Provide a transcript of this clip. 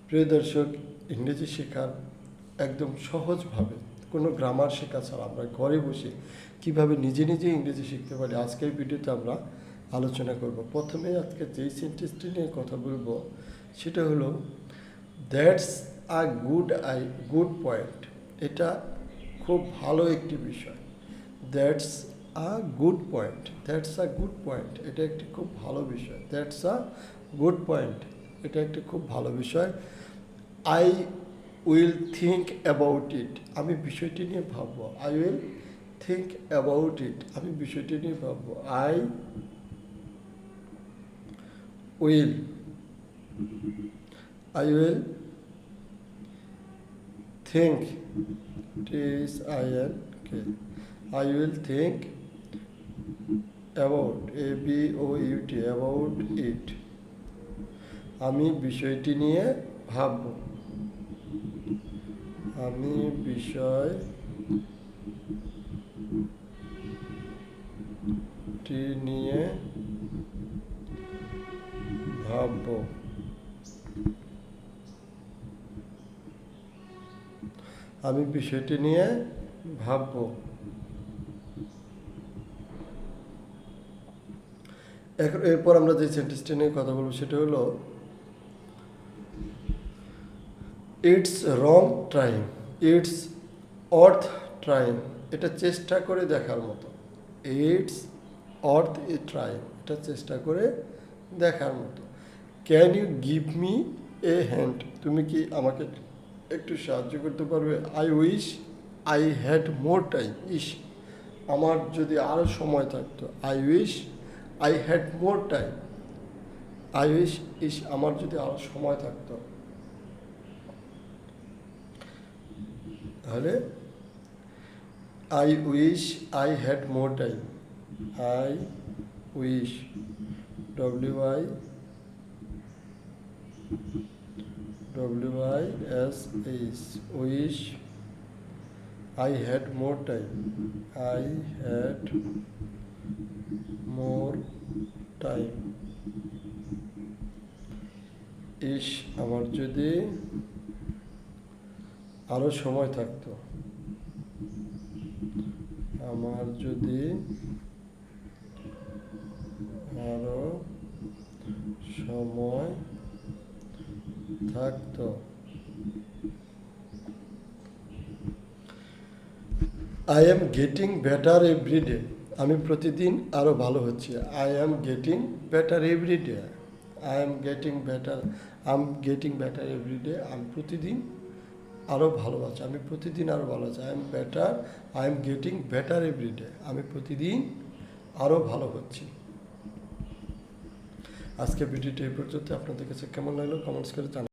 প্রিয় দর্শক, ইংরেজি শেখার একদম সহজভাবে কোনো গ্রামার শেখা ছাড়া আমরা ঘরে বসে কিভাবে নিজে নিজে ইংরেজি শিখতে পারি আজকের ভিডিওতে আমরা আলোচনা করব। প্রথমে আজকে যেই সেন্টেন্সটি নিয়ে কথা বলবো সেটা হলো দ্যাটস আ গুড পয়েন্ট। এটা খুব ভালো একটি বিষয়। That's a good point. That's a good point, এটা একটি খুব ভালো বিষয়। দ্যাটস আ গুড পয়েন্ট, এটা একটি খুব ভালো বিষয়। I will think about it, আমি বিষয়টি নিয়ে ভাববো। I will think about it, আমি বিষয়টি নিয়ে ভাববো। I will think, THINK, I will think about, ABOUT, about it, আমি বিষয়টি নিয়ে ভাবব। আমি বিষয়টি নিয়ে ভাবব। আমি বিষয়টি নিয়ে ভাবব। এরপর আমরা যে সেন্টেন্সটি নিয়ে কথা বলবো সেটা হলো ইটস রং ট্রাইং, ইটস অর্থ ট্রাইং, এটা চেষ্টা করে দেখার মতো। ইটস অর্থ ট্রাইং, এটা চেষ্টা করে দেখার মতো। Can you give me a hand, তুমি কি আমাকে একটু সাহায্য করতে পারবে? I wish I had more time, আমার যদি আরও সময় থাকতো। I wish I had more time, I wish আমার যদি আরও সময় থাকতো। তাহলে I wish I had more time, I wish, WISH, wish I had more time, I had more time, আমার যদি আরো সময় থাকতো, আমার যদি আরো সময় থাকতো। I am getting better every day, আমি প্রতিদিন আরও ভালো হচ্ছি। I am getting better every day, I am getting better every day, আমি প্রতিদিন আরও ভালো আছি, আমি প্রতিদিন আরও ভালো আছি। I am getting better every day, আমি প্রতিদিন আরও ভালো হচ্ছি। আজকে ভিডিওটি এই পর্যন্ত। আপনাদের কাছে কেমন লাগলো কমেন্টস করে জানান।